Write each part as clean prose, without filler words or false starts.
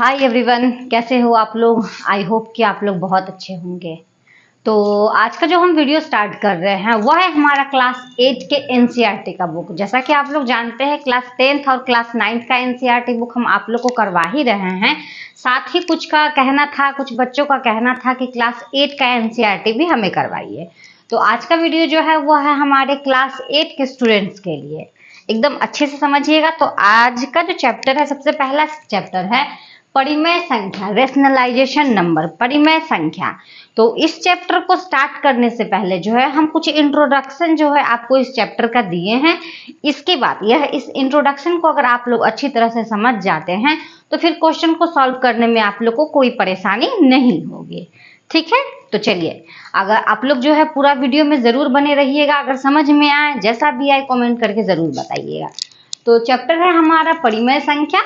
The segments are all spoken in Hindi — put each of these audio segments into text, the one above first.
हाय एवरीवन, कैसे हो आप लोग। आई होप कि आप लोग बहुत अच्छे होंगे। तो आज का जो हम वीडियो स्टार्ट कर रहे हैं वह है हमारा क्लास 8 के एनसीईआरटी का बुक। जैसा कि आप लोग जानते हैं क्लास 10th और क्लास 9th का एनसीईआरटी बुक हम आप लोग को करवा ही रहे हैं। साथ ही कुछ का कहना था, कुछ बच्चों का कहना था कि क्लास 8 का एनसीईआरटी भी हमें करवाइए। तो आज का वीडियो जो है वो है हमारे क्लास 8 के स्टूडेंट्स के लिए। एकदम अच्छे से समझिएगा। तो आज का जो चैप्टर है, सबसे पहला चैप्टर है परिमेय संख्या, रेशनलाइजेशन नंबर, परिमेय संख्या। तो इस चैप्टर को स्टार्ट करने से पहले जो है हम कुछ इंट्रोडक्शन जो है आपको इस चैप्टर का दिए हैं। इसके बाद इस इंट्रोडक्शन को अगर आप लोग अच्छी तरह से समझ जाते हैं तो फिर क्वेश्चन को सॉल्व करने में आप लोग को कोई परेशानी नहीं होगी। ठीक है, तो चलिए, अगर आप लोग जो है पूरा वीडियो में जरूर बने रहिएगा। अगर समझ में आए, जैसा भी आए, कमेंट करके जरूर बताइएगा। तो चैप्टर है हमारा परिमेय संख्या।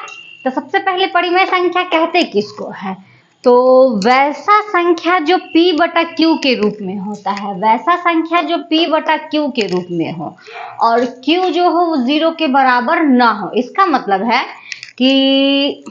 तो सबसे पहले परिमेय संख्या कहते किसको है? तो वैसा संख्या जो p बटा q के रूप में होता है, वैसा संख्या जो p बटा q के रूप में हो और q जो हो वो 0 के बराबर ना हो। इसका मतलब है कि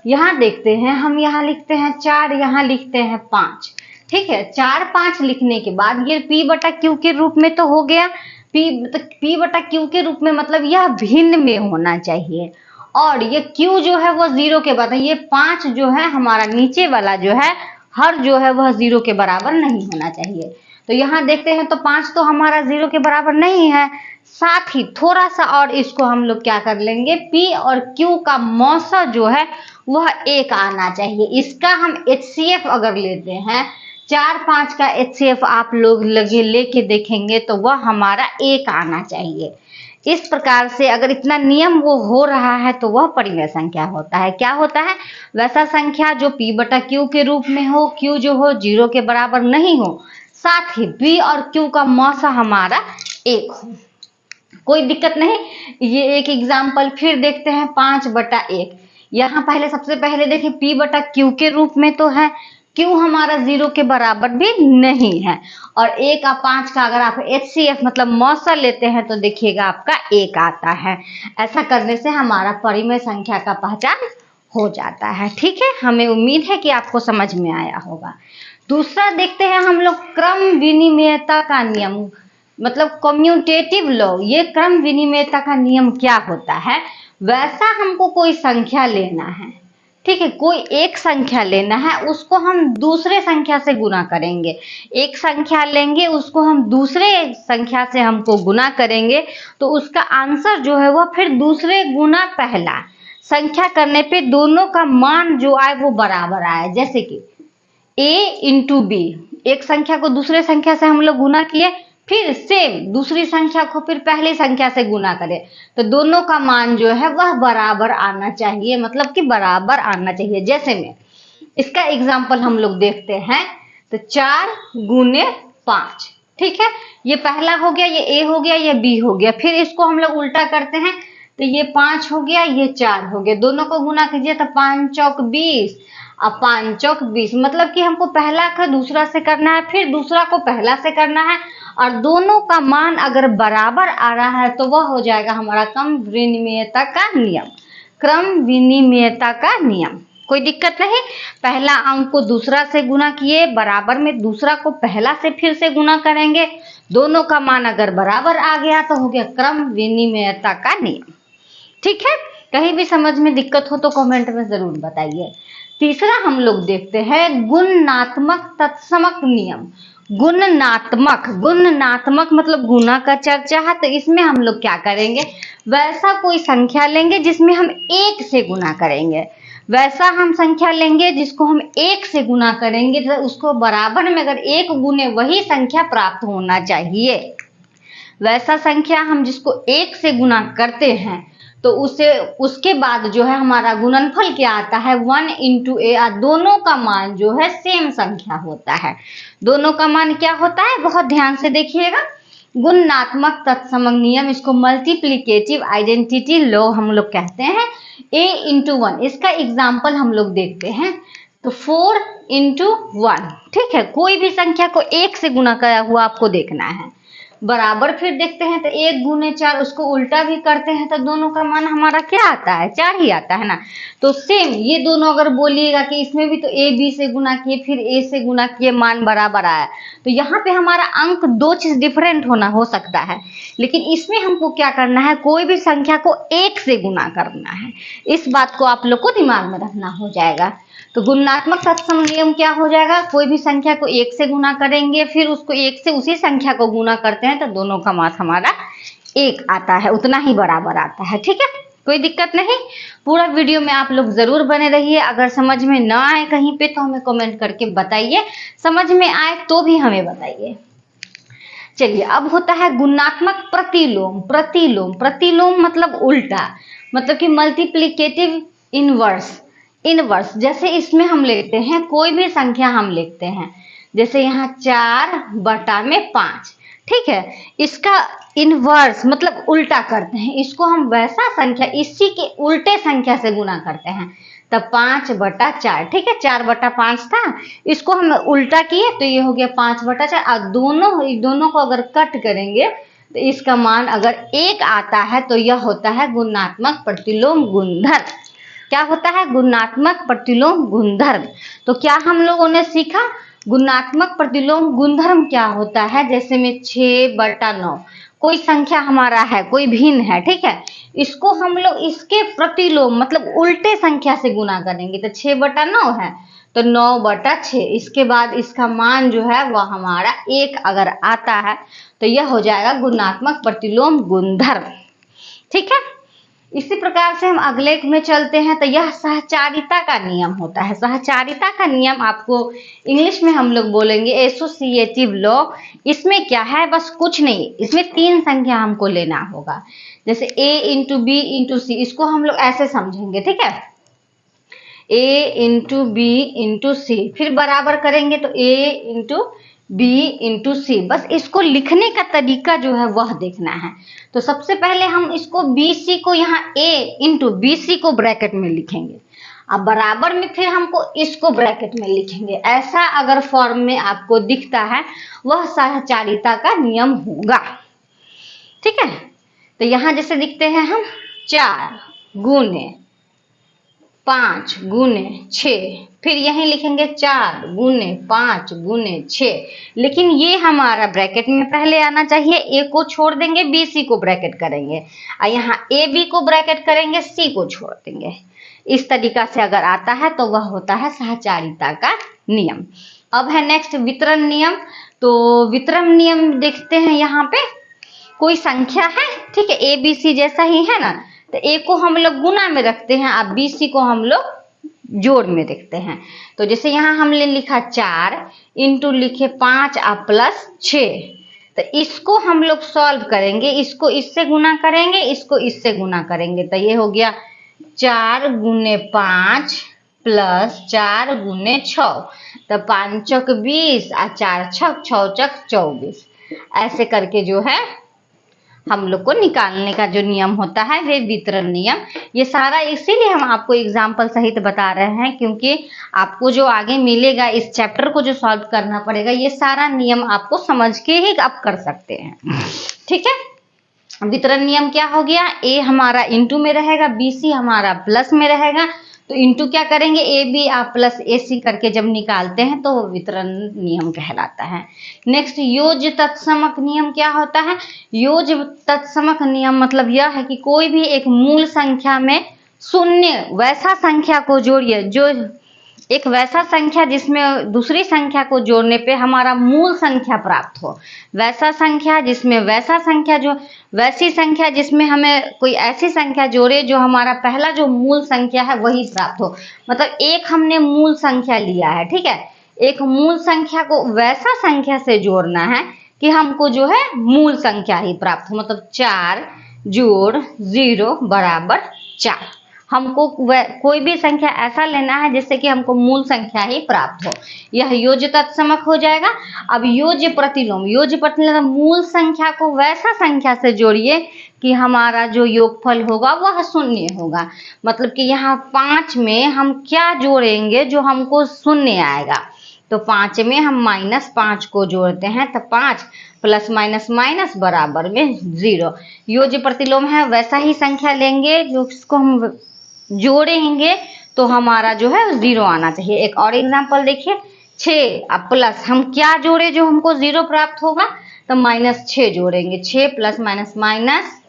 यहाँ देखते हैं, हम यहाँ लिखते हैं 4, यहाँ लिखते हैं 5। ठीक है, 4 5 लिखने के बाद ये p बटा q के रूप में तो हो गया। p बटा q के रूप में मतलब यह भिन्न में होना चाहिए और ये q जो है वो 0 के बाद, ये 5 जो है हमारा नीचे वाला जो है हर जो है वह 0 के बराबर नहीं होना चाहिए। तो यहाँ देखते हैं तो 5 तो हमारा 0 के बराबर नहीं है। साथ ही थोड़ा सा और इसको हम लोग क्या कर लेंगे, p और q का मौसा जो है वह 1 आना चाहिए। इसका हम HCF अगर लेते हैं, 4 5 का HCF आप लोग लेके देखेंगे तो वह हमारा 1 आना चाहिए। इस प्रकार से अगर इतना नियम वो हो रहा है तो वह परिमेय संख्या होता है। क्या होता है? वैसा संख्या जो p बटा q के रूप में हो, q जो हो 0 के बराबर नहीं हो, साथ ही p और q का मौसा हमारा 1 हो। कोई दिक्कत नहीं। ये एक एग्जाम्पल फिर देखते हैं, 5 बटा 1। यहाँ पहले सबसे पहले देखिए p बटा q के रूप में तो है, q हमारा 0 के बराबर भी नहीं है और 1 और 5 का अगर आप HCF मतलब मौसा लेते हैं तो देखिएगा आपका 1 आता है। ऐसा करने से हमारा परिमेय संख्या का पहचान हो जाता है। ठीक है, हमें उम्मीद है कि आपको समझ में आया होगा। दूसरा देखते हैं हम लोग क्रम विनिमेयता का नियम, मतलब कम्यूटेटिव लॉ। ये क्रम विनिमेयता का नियम क्या होता है? वैसा हमको कोई संख्या लेना है, ठीक है, कोई एक संख्या लेना है, उसको हम दूसरे संख्या से गुना करेंगे। एक संख्या लेंगे, उसको हम दूसरे संख्या से हमको गुना करेंगे तो उसका आंसर जो है वह फिर दूसरे गुना पहला संख्या करने पे दोनों का मान जो आए वो बराबर आए। जैसे कि a इंटू b, एक संख्या को दूसरे संख्या से हम लोग गुना किए, फिर सेम दूसरी संख्या को फिर पहली संख्या से गुना करें तो दोनों का मान जो है वह बराबर आना चाहिए, मतलब कि बराबर आना चाहिए। जैसे में इसका एग्जाम्पल हम लोग देखते हैं तो 4 गुने 5, ठीक है, ये पहला हो गया, ये a हो गया, ये b हो गया। फिर इसको हम लोग उल्टा करते हैं तो ये 5 हो गया, ये 4 हो गया। दोनों को गुना कीजिए तो 5 चौक 20 और 5 चौक 20, मतलब कि हमको पहला का दूसरा से करना है, फिर दूसरा को पहला से करना है और दोनों का मान अगर बराबर आ रहा है तो वह हो जाएगा हमारा क्रम विनिमेयता का नियम। क्रम विनिमेयता का नियम, कोई दिक्कत नहीं। पहला अंक को दूसरा से गुना किए, बराबर में दूसरा को पहला से फिर से गुना करेंगे, दोनों का मान अगर बराबर आ गया तो हो गया क्रम विनिमेयता का नियम। ठीक है, कहीं भी समझ में दिक्कत हो तो कमेंट में जरूर बताइए। तीसरा हम लोग देखते हैं गुणात्मक तत्समक नियम। गुणात्मक मतलब गुना का चर्चा है, तो इसमें हम लोग क्या करेंगे, वैसा कोई संख्या लेंगे जिसमें हम 1 से गुना करेंगे। वैसा हम संख्या लेंगे जिसको हम 1 से गुना करेंगे तो उसको बराबर में अगर 1 गुने वही संख्या प्राप्त होना चाहिए। वैसा संख्या हम जिसको 1 से गुना करते हैं तो उसके बाद जो है हमारा गुणनफल क्या आता है, 1 इंटू a। दोनों का मान जो है सेम संख्या होता है। दोनों का मान क्या होता है, बहुत ध्यान से देखिएगा। गुणात्मक तत्समक नियम, इसको मल्टीप्लिकेटिव आइडेंटिटी लॉ हम लोग कहते हैं। a इंटू 1, इसका एग्जाम्पल हम लोग देखते हैं तो 4 इंटू 1, ठीक है, कोई भी संख्या को 1 से गुना करा हुआ आपको देखना है। बराबर फिर देखते हैं तो 1 गुने 4, उसको उल्टा भी करते हैं तो दोनों का मान हमारा क्या आता है, 4 ही आता है ना। तो सेम ये दोनों अगर बोलिएगा कि इसमें भी तो a b से गुना किए फिर a से गुना किए मान बराबर आया, तो यहाँ पे हमारा अंक 2 चीज डिफरेंट हो सकता है, लेकिन इसमें हमको क्या करना है, कोई भी संख्या को 1 से गुना करना है। इस बात को आप लोग को दिमाग में रखना हो जाएगा। तो गुणात्मक तत्सम नियम क्या हो जाएगा, कोई भी संख्या को 1 से गुना करेंगे फिर उसको 1 से उसी संख्या को गुना करते हैं तो दोनों का मान हमारा 1 आता है, उतना ही बराबर आता है। ठीक है, कोई दिक्कत नहीं। पूरा वीडियो में आप लोग जरूर बने रहिए। अगर समझ में ना आए कहीं पे तो हमें कमेंट करके बताइए, समझ में आए तो भी हमें बताइए। चलिए, अब होता है गुणात्मक प्रतिलोम। प्रतिलोम मतलब उल्टा, मतलब कि मल्टीप्लिकेटिव इनवर्स। जैसे इसमें हम लेते हैं कोई भी संख्या हम लिखते हैं, जैसे यहाँ 4/5, ठीक है, इसका इनवर्स मतलब उल्टा करते हैं, इसको हम वैसा संख्या इसी के उल्टे संख्या से गुना करते हैं, तब 5/4। ठीक है, 4/5 था, इसको हम उल्टा किए तो ये हो गया 5/4। और दोनों को अगर कट करेंगे तो इसका मान अगर 1 आता है तो यह होता है गुणात्मक प्रतिलोम गुणधर्म। क्या होता है, गुणात्मक प्रतिलोम गुणधर्म। तो क्या हम लोगों ने सीखा, गुणात्मक प्रतिलोम गुणधर्म क्या होता है। जैसे में 6/9 कोई संख्या हमारा है, कोई भिन्न है, ठीक है, इसको हम लोग इसके प्रतिलोम मतलब उल्टे संख्या से गुना करेंगे तो 6/9 है तो 9/6, इसके बाद इसका मान जो है वह हमारा 1 अगर आता है तो यह हो जाएगा गुणात्मक प्रतिलोम गुणधर्म। ठीक है, इसी प्रकार से हम अगले में चलते हैं तो यह सहचारिता का नियम होता है। सहचारिता का नियम आपको इंग्लिश में हम लोग बोलेंगे एसोसिएटिव लॉ। इसमें क्या है, बस कुछ नहीं, इसमें 3 संख्या हमको लेना होगा। जैसे a इंटू बी इंटू सी, इसको हम लोग ऐसे समझेंगे, ठीक है, a इंटू बी इंटू सी, फिर बराबर करेंगे तो a इंटू बी इंटू सी। बस इसको लिखने का तरीका जो है वह देखना है। तो सबसे पहले हम इसको बी सी को यहाँ a इंटू बी सी को ब्रैकेट में लिखेंगे, अब बराबर में फिर हमको इसको ब्रैकेट में लिखेंगे। ऐसा अगर फॉर्म में आपको दिखता है वह सहचारिता का नियम होगा। ठीक है, तो यहाँ जैसे दिखते हैं हम 4 गुने 5 गुने 6, फिर यहीं लिखेंगे 4 गुने 5 गुने 6, लेकिन ये हमारा ब्रैकेट में पहले आना चाहिए। a को छोड़ देंगे, b c को ब्रैकेट करेंगे, और यहाँ a b को ब्रैकेट करेंगे, c को छोड़ देंगे। इस तरीका से अगर आता है तो वह होता है सहचारिता का नियम। अब है नेक्स्ट वितरण नियम। तो वितरण नियम देखते हैं, यहाँ पे कोई संख्या है, ठीक है, a b c जैसा ही है ना, तो a को हम लोग गुना में रखते हैं और b c को हम लोग जोड़ में देखते हैं। तो जैसे यहाँ हमने लिखा 4 इंटू लिखे 5 और प्लस 6, तो इसको हम लोग सॉल्व करेंगे, इसको इससे गुना करेंगे, इसको इससे गुना करेंगे, तो ये हो गया 4 गुने 5 प्लस 4 गुने 6, तो 5 चौक 20 और 4 छक 6 चक 24। ऐसे करके जो है हम लोग को निकालने का जो नियम होता है वे वितरण नियम। ये सारा इसीलिए हम आपको एग्जाम्पल सहित बता रहे हैं, क्योंकि आपको जो आगे मिलेगा इस चैप्टर को जो सॉल्व करना पड़ेगा, ये सारा नियम आपको समझ के ही आप कर सकते हैं। ठीक है, वितरण नियम क्या हो गया, a हमारा इंटू में रहेगा, बी सी हमारा प्लस में रहेगा, तो इंटू क्या करेंगे, ए बी आप प्लस ए सी करके जब निकालते हैं तो वितरण नियम कहलाता है। नेक्स्ट योज्य तत्समक नियम क्या होता है। योज्य तत्समक नियम मतलब यह है कि कोई भी एक मूल संख्या में शून्य वैसा संख्या को जोड़िए, जो एक वैसा संख्या जिसमें दूसरी संख्या को जोड़ने पे हमारा मूल संख्या प्राप्त हो, वैसा संख्या जिसमें वैसा संख्या जो वैसी संख्या जिसमें हमें कोई ऐसी संख्या जोड़े जो हमारा पहला जो मूल संख्या है वही प्राप्त हो। मतलब एक हमने मूल संख्या लिया है, ठीक है, एक मूल संख्या को वैसा संख्या से जोड़ना है कि हमको जो है मूल संख्या ही प्राप्त हो। मतलब 4 जोड़ 0 बराबर 4। हमको कोई भी संख्या ऐसा लेना है जिससे कि हमको मूल संख्या ही प्राप्त हो, यह योज्य तत्समक हो जाएगा। अब योज्य प्रतिलोम, योज्य प्रतिलोम मूल संख्या को वैसा संख्या से जोड़िए कि हमारा जो योगफल होगा वह शून्य होगा। मतलब कि यहाँ 5 में हम क्या जोड़ेंगे जो हमको शून्य आएगा, तो 5 में हम -5 को जोड़ते हैं तो 5 प्लस माइनस माइनस बराबर में 0। योज्य प्रतिलोम है, वैसा ही संख्या लेंगे जो इसको हम जोड़ेंगे तो हमारा जो है 0 आना चाहिए। एक और एग्जांपल देखिए, 6 अब प्लस हम क्या जोड़े जो हमको 0 प्राप्त होगा, तो -6 जोड़ेंगे। 6 प्लस माइनस माइनस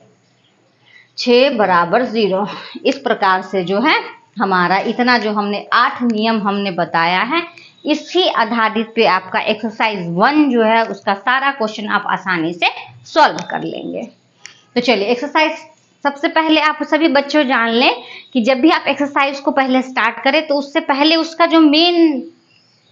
6 बराबर 0। इस प्रकार से जो है हमारा इतना जो हमने 8 नियम हमने बताया है, इसी आधारित पे आपका एक्सरसाइज 1 जो है उसका सारा क्वेश्चन आप आसानी से सॉल्व कर लेंगे। तो चलिए एक्सरसाइज सबसे पहले आप सभी बच्चों जान लें कि जब भी आप एक्सरसाइज को पहले स्टार्ट करें तो उससे पहले उसका जो मेन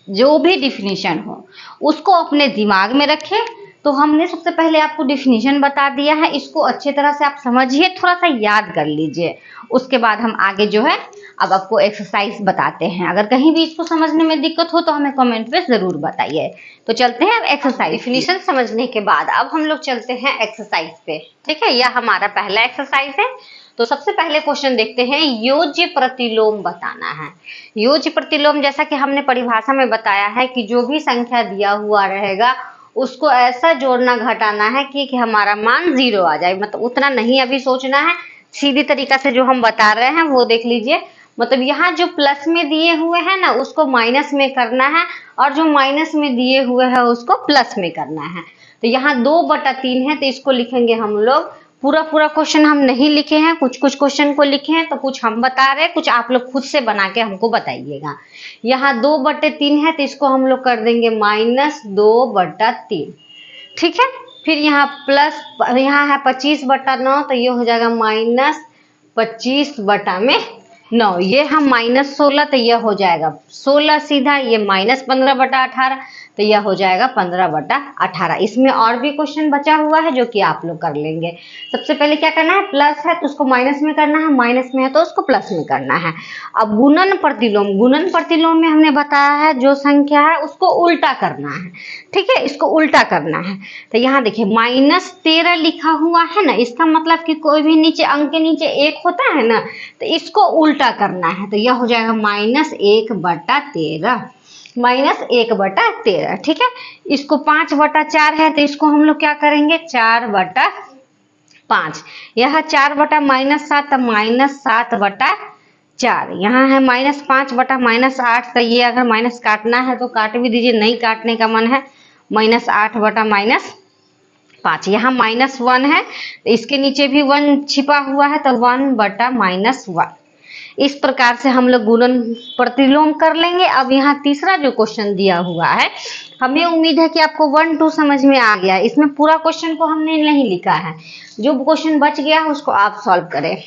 जो भी डिफिनीशन हो उसको अपने दिमाग में रखें। तो हमने सबसे पहले आपको डिफिनीशन बता दिया है, इसको अच्छे तरह से आप समझिए, थोड़ा सा याद कर लीजिए। उसके बाद हम आगे जो है अब आपको एक्सरसाइज बताते हैं। अगर कहीं भी इसको समझने में दिक्कत हो तो हमें कमेंट में जरूर बताइए। तो चलते हैं अब एक्सरसाइज। डिफिनीशन समझने के बाद अब हम लोग चलते हैं एक्सरसाइज पे, ठीक है। यह हमारा पहला एक्सरसाइज है। तो सबसे पहले क्वेश्चन देखते हैं, योज्य प्रतिलोम बताना है। योज्य प्रतिलोम जैसा कि हमने परिभाषा में बताया है कि जो भी संख्या दिया हुआ रहेगा उसको ऐसा जोड़ना घटाना है कि हमारा मान 0 आ जाए। मतलब उतना नहीं अभी सोचना है, सीधी तरीका से जो हम बता रहे हैं वो देख लीजिए। मतलब यहाँ जो प्लस में दिए हुए हैं ना उसको माइनस में करना है, और जो माइनस में दिए हुए हैं उसको प्लस में करना है। तो यहाँ 2/3 है तो इसको लिखेंगे हम लोग, पूरा क्वेश्चन हम नहीं लिखे हैं, कुछ क्वेश्चन को लिखे हैं, तो कुछ हम बता रहे हैं, कुछ आप लोग खुद से बना के हमको बताइएगा। यहाँ 2/3 है तो इसको हम लोग कर देंगे -2/3, ठीक है। फिर यहाँ प्लस, यहाँ है 25/9 तो ये हो जाएगा -25/9। ये हम -16 तो यह हो जाएगा 16 सीधा, ये -15/18 तो यह हो जाएगा 15/18। इसमें और भी क्वेश्चन बचा हुआ है जो कि आप लोग कर लेंगे। सबसे पहले क्या करना है, प्लस है तो उसको माइनस में करना है, माइनस में है तो उसको प्लस में करना है। अब गुणन प्रतिलोम, गुणन प्रतिलोम में हमने बताया है जो संख्या है उसको उल्टा करना है, ठीक है, इसको उल्टा करना है। तो यहाँ देखिए -13 लिखा हुआ है ना, इसका मतलब कि कोई भी नीचे अंक के नीचे 1 होता है ना, तो इसको उल्टा करना है। तो यह हो जाएगा -1/13, -1/13, ठीक है। इसको 5/4 है तो इसको हम लोग क्या करेंगे, 4/5। यह 4/-7 तो -7/4। यहाँ है -5/-8, तो ये अगर माइनस काटना है तो काट भी दीजिए, नहीं काटने का मन है -8/-5। यहाँ -1 है तो इसके नीचे भी 1 छिपा हुआ है तो 1/-1। इस प्रकार से हम लोग गुणन प्रतिलोम कर लेंगे। अब यहाँ तीसरा जो क्वेश्चन दिया हुआ है, हमें उम्मीद है कि आपको 1, 2 समझ में आ गया है। इसमें पूरा क्वेश्चन को हमने नहीं लिखा है, जो क्वेश्चन बच गया है उसको आप सॉल्व करें।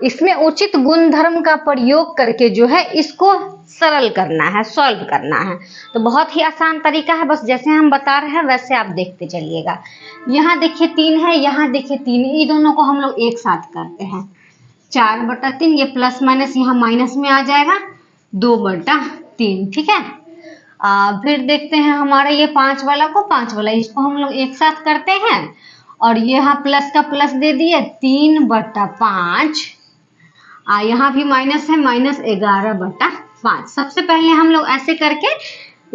इसमें उचित गुणधर्म का प्रयोग करके जो है इसको सरल करना है, सॉल्व करना है। तो बहुत ही आसान तरीका है, बस जैसे हम बता रहे हैं वैसे आप देखते चलिएगा। यहाँ देखिए 3 है, यहाँ देखिए 3, ये दोनों को हम लोग एक साथ करते हैं। 4/3, ये प्लस माइनस यहाँ माइनस में आ जाएगा 2/3, ठीक है। फिर देखते हैं हमारा ये 5 वाला को 5 वाला, इसको हम लोग एक साथ करते हैं, और यहाँ प्लस का प्लस दे दिए 3/5। यहाँ भी माइनस है, -11/5। सबसे पहले हम लोग ऐसे करके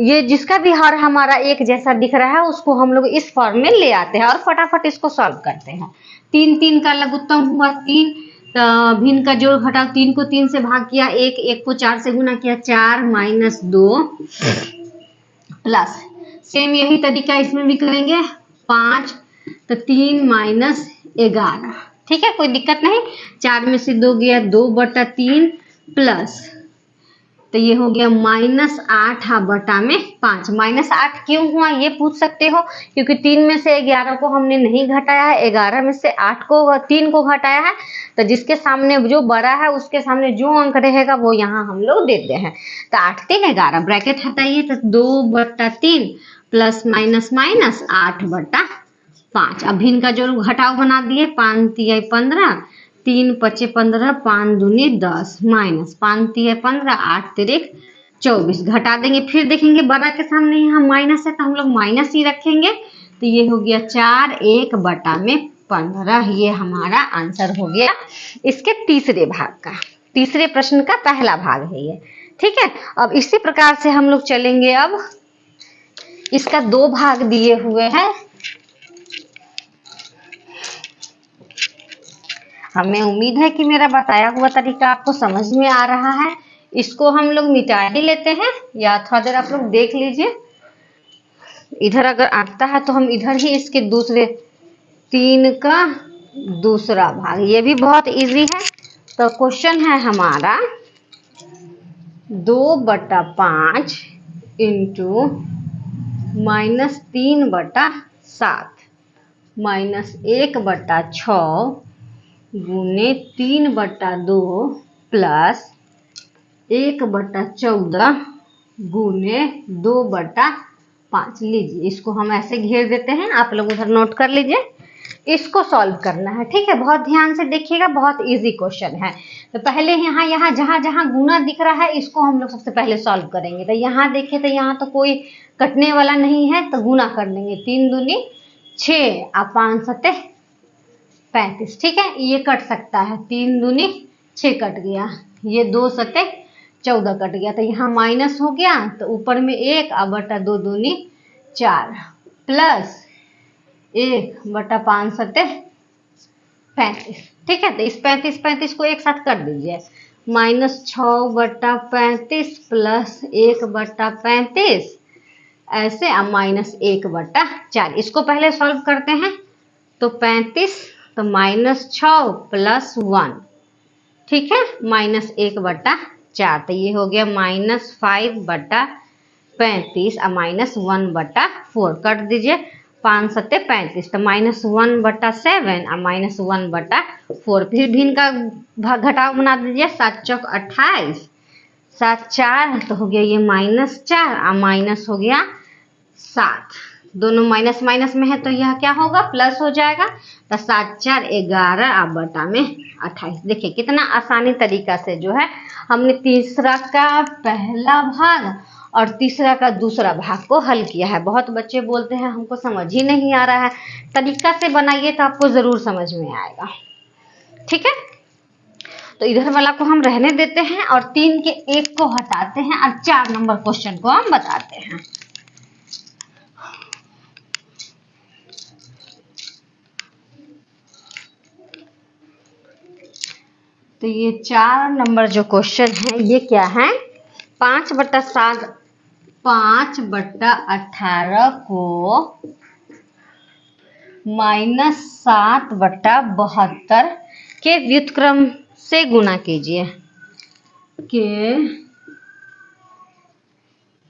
ये जिसका भी हर हमारा एक जैसा दिख रहा है उसको हम लोग इस फॉर्म में ले आते हैं और फटाफट इसको सॉल्व करते हैं। 3 का लघुत्तम हुआ 3, भिन्न का जोड़ घटाव, 3 को 3 से भाग किया 1, 1 को 4 से गुना किया 4 -2 प्लस, सेम यही तरीका इसमें भी करेंगे 5 तो 3 -11, ठीक है, कोई दिक्कत नहीं। 4 में से 2 गया 2/3 प्लस, तो ये हो गया -8/5। -8 क्यों हुआ ये पूछ सकते हो, क्योंकि 3 में से 11 को हमने नहीं घटाया है, 11 में से 3 को घटाया है, तो जिसके सामने जो बड़ा है उसके सामने जो अंक रहेगा वो यहाँ हम लोग देते हैं। तो 8 3 11, ब्रैकेट हटाइए तो 2/3 प्लस माइनस माइनस 8/5। अब भिन्न का जोड़ घटाव बना दिए, 5 तिया 15, 3 5 15, 5 दूनी 10, माइनस 5 तिया 15, 8 तिरिक 24, घटा देंगे। फिर देखेंगे बड़ा के सामने यहाँ माइनस है तो हम लोग माइनस ही रखेंगे, तो ये हो गया 4 1/15। ये हमारा आंसर हो गया इसके तीसरे भाग का, तीसरे प्रश्न का पहला भाग है ये, ठीक है, अब इसी प्रकार से हम लोग चलेंगे। अब इसका 2 भाग दिए हुए हैं, हमें उम्मीद है कि मेरा बताया हुआ तरीका आपको समझ में आ रहा है। इसको हम लोग मिटा ही लेते हैं, या थोड़ा देर आप लोग देख लीजिए। इधर अगर आता है तो हम इधर ही इसके दूसरे 3 का दूसरा भाग, ये भी बहुत इजी है। तो क्वेश्चन है हमारा 2/5 इंटू -3/7 -1/6 गुने 3/2 प्लस 1/14 गुने 2/5। लीजिए, इसको हम ऐसे घेर देते हैं, आप लोग उधर नोट कर लीजिए। इसको सॉल्व करना है, ठीक है। बहुत ध्यान से देखिएगा, बहुत इजी क्वेश्चन है। तो पहले यहाँ जहाँ जहाँ गुना दिख रहा है इसको हम लोग सबसे पहले सॉल्व करेंगे। तो यहाँ देखिए, तो यहाँ तो कोई कटने वाला नहीं है, तो गुना कर लेंगे। 3 दूनी 6 और 5 सते 35, ठीक है। ये कट सकता है, 3 दूनी 6 कट गया, ये 2 सते 14 कट गया, तो यहाँ माइनस हो गया। तो ऊपर में 1 और बटा 2 दूनी 4 प्लस 1/5 सते 35, ठीक है। तो इस 35 को एक साथ कर दीजिए, -6/35 प्लस 1/35 ऐसे, अब -1/4। इसको पहले सॉल्व करते हैं। तो 35 तो -6 प्लस 1, ठीक है, -1/4। तो ये हो गया -5/35 और -1/4 कट दीजिए। 5 सत्ते 35, तो -1/7 और -1/4। फिर भिन्न का घटाव बना दीजिए। 7 चौक 28, 7 4 तो हो गया ये -4 और माइनस हो गया 7। दोनों माइनस माइनस में है तो यह क्या होगा, प्लस हो जाएगा। तो 7 4 11 और बटा में 28। देखिए कितना आसानी तरीका से जो है हमने तीसरा का पहला भाग और तीसरा का दूसरा भाग को हल किया है। बहुत बच्चे बोलते हैं हमको समझ ही नहीं आ रहा है, तरीका से बनाइए तो आपको जरूर समझ में आएगा, ठीक है। तो इधर वाला को हम रहने देते हैं और 3 के 1 को हटाते हैं और 4 नंबर क्वेश्चन को हम बताते हैं। तो ये 4 नंबर जो क्वेश्चन है ये क्या है, 5/18 को -7/72 के व्युत्क्रम से गुना कीजिए, के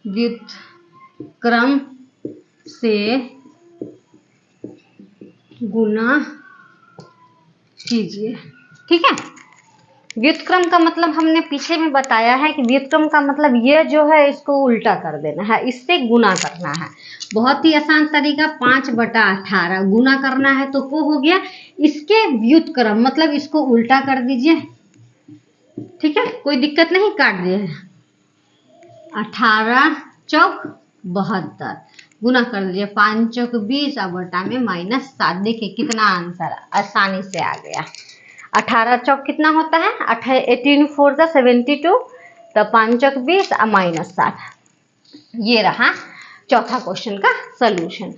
व्युत्क्रम से गुना कीजिए, ठीक है। व्युत्क्रम का मतलब हमने पीछे में बताया है कि व्युत्क्रम का मतलब ये जो है इसको उल्टा कर देना है, इससे गुना करना है। बहुत ही आसान तरीका, 5/18 गुना करना है तो वो हो गया। इसके व्युत्क्रम मतलब इसको उल्टा कर दीजिए, ठीक है, कोई दिक्कत नहीं, काट दिए। 18 चौक 72 गुना कर दीजिए, 5 चौक 20 और बटा में -7। देखिए कितना आंसर आसानी से आ गया। 18 चौक कितना होता है, 18 4 72, तो 5 चौक 20 और -7। ये रहा चौथा क्वेश्चन का सलूशन।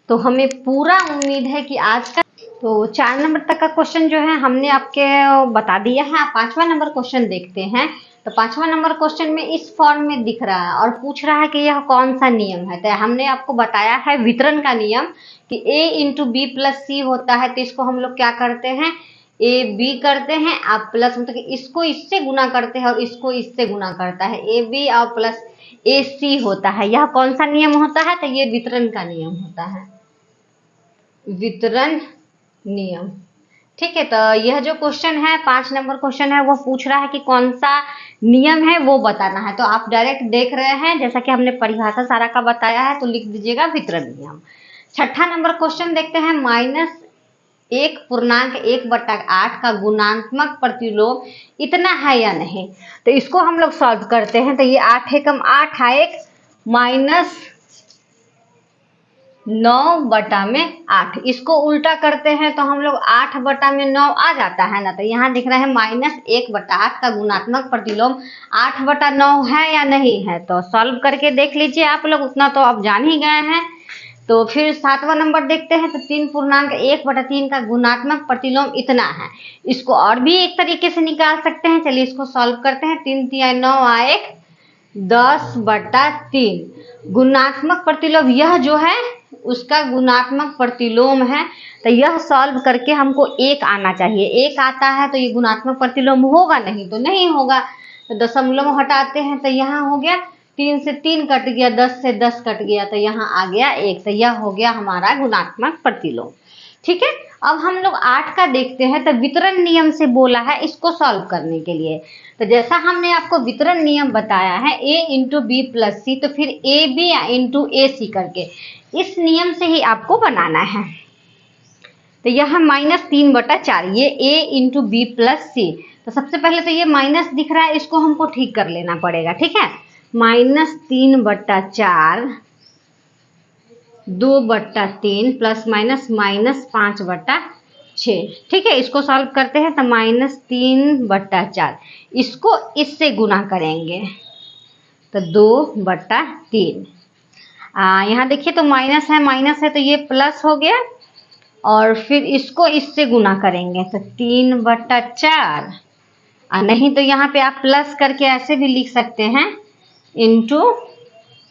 तो हमें पूरा उम्मीद है कि आज का तो 4 नंबर तक का क्वेश्चन जो है हमने आपके बता दिया है। 5वां नंबर क्वेश्चन देखते हैं। तो 5वां नंबर क्वेश्चन में इस फॉर्म में दिख रहा है और पूछ रहा है कि यह कौन सा नियम है। तो हमने आपको बताया है वितरण का नियम कि a × b + c होता है। तो इसको हम लोग क्या करते हैं, a b करते हैं, आप प्लस मतलब कि इसको इससे गुना करते हैं और इसको इससे गुना करता है, a b और प्लस a c होता है। यह कौन सा नियम होता है, तो ये वितरण का नियम होता है, वितरण नियम, ठीक है। तो यह जो क्वेश्चन है 5 नंबर क्वेश्चन है वो पूछ रहा है कि कौन सा नियम है वो बताना है। तो आप डायरेक्ट देख रहे हैं, जैसा कि हमने परिभाषा सारा का बताया है, तो लिख दीजिएगा वितरण नियम। 6ठा नंबर क्वेश्चन देखते हैं, -1.1/8 का गुणात्मक प्रतिलोम इतना है या नहीं। तो इसको हम लोग सॉल्व करते हैं। तो ये 8 × 8 है, -1 9/8। इसको उल्टा करते हैं तो हम लोग 8/9 आ जाता है ना। तो यहाँ दिख रहा है -1/8 का गुणात्मक प्रतिलोम 8/9 है या नहीं है। तो सॉल्व करके देख लीजिए आप लोग, उतना तो आप जान ही गए हैं। तो फिर 7वां नंबर देखते हैं। तो 3.1/3 का गुणात्मक प्रतिलोम इतना है। इसको और भी एक तरीके से निकाल सकते हैं। चलिए इसको सॉल्व करते हैं। 3 × 9 आए 10/3। गुणात्मक प्रतिलोम यह जो है उसका गुणात्मक प्रतिलोम है। तो यह सॉल्व करके हमको 1 आना चाहिए। 1 आता है तो ये गुणात्मक प्रतिलोम होगा, नहीं तो नहीं होगा। तो दशमलव हटाते हैं तो यहाँ हो गया 3 से 3 कट गया, 10 से 10 कट गया, तो यहाँ आ गया 1। तो यह हो गया हमारा गुणात्मक प्रतिलोम। ठीक है, अब हम लोग 8 का देखते हैं। तो वितरण नियम से बोला है इसको सॉल्व करने के लिए। तो जैसा हमने आपको वितरण नियम बताया है a × b + c, तो फिर ab × ac करके इस नियम से ही आपको बनाना है। तो यह -3/4 ये a × b + c। तो सबसे पहले तो ये माइनस दिख रहा है, इसको हमको ठीक कर लेना पड़ेगा। ठीक है, -3/4 2/3 ± -5/6। ठीक है, इसको सॉल्व करते हैं। तो -3/4 इसको इससे गुना करेंगे तो 2/3। यहाँ देखिए तो माइनस है तो ये प्लस हो गया, और फिर इसको इससे गुना करेंगे तो 3/4। नहीं तो यहाँ पे आप प्लस करके ऐसे भी लिख सकते हैं इंटू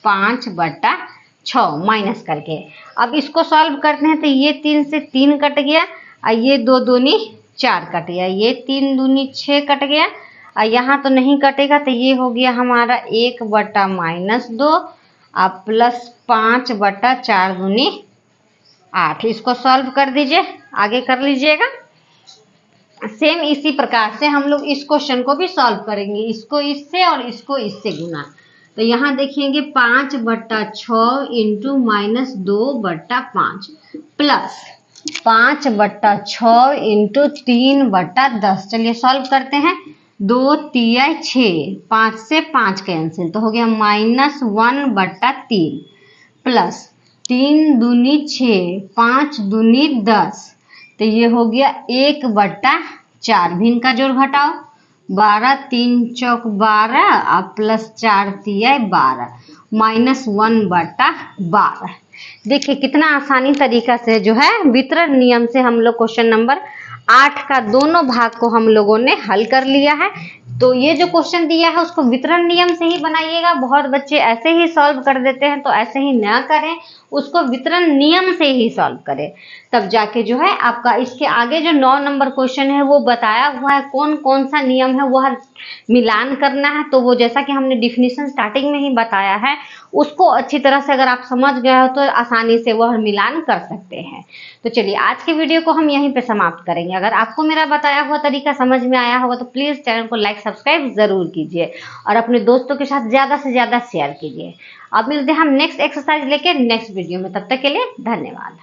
5/6 माइनस करके। अब इसको सॉल्व करते हैं। तो ये 3 से 3 कट गया, और ये 2 दूनी 4 कट गया, ये 3 दूनी 6 कट गया, और यहाँ तो नहीं कटेगा। तो ये हो गया हमारा 1/-2 प्लस 5/4 दूनी 8। इसको सॉल्व कर दीजिए, आगे कर लीजिएगा। सेम इसी प्रकार से हम लोग इस क्वेश्चन को भी सॉल्व करेंगे, इसको इससे और इसको इससे गुना। तो यहाँ देखेंगे 5/6 इंटू -2/5 प्लस 5/6 इंटू 3/10। चलिए सॉल्व करते हैं। 2 × 6, 5 से 5 कैंसिल, तो हो गया -1/3 प्लस 3 दूनी 6, 5 दूनी 10, तो ये हो गया 1/4। भिन्न का जोड़ घटाओ, 12 3 चौक 12 प्लस 4 तिया 12 -1/12। देखिए कितना आसानी तरीका से जो है वितरण नियम से हम लोग क्वेश्चन नंबर 8 का दोनों भाग को हम लोगों ने हल कर लिया है। तो ये जो क्वेश्चन दिया है उसको वितरण नियम से ही बनाइएगा। बहुत बच्चे ऐसे ही सॉल्व कर देते हैं, तो ऐसे ही ना करें, उसको वितरण नियम से ही सॉल्व करें, तब जाके जो है आपका इसके आगे जो 9 नंबर क्वेश्चन है वो बताया हुआ है कौन कौन सा नियम है वह मिलान करना है। तो वो जैसा कि हमने डिफिनीशन स्टार्टिंग में ही बताया है, उसको अच्छी तरह से अगर आप समझ गए हो तो आसानी से वह मिलान कर सकते हैं। तो चलिए आज के वीडियो को हम यहीं पे समाप्त करेंगे। अगर आपको मेरा बताया हुआ तरीका समझ में आया होगा तो प्लीज़ चैनल को लाइक सब्सक्राइब ज़रूर कीजिए, और अपने दोस्तों के साथ ज़्यादा से ज़्यादा शेयर कीजिए। अब मिलते हैं हम नेक्स्ट एक्सरसाइज लेके नेक्स्ट वीडियो में, तब तक के लिए धन्यवाद।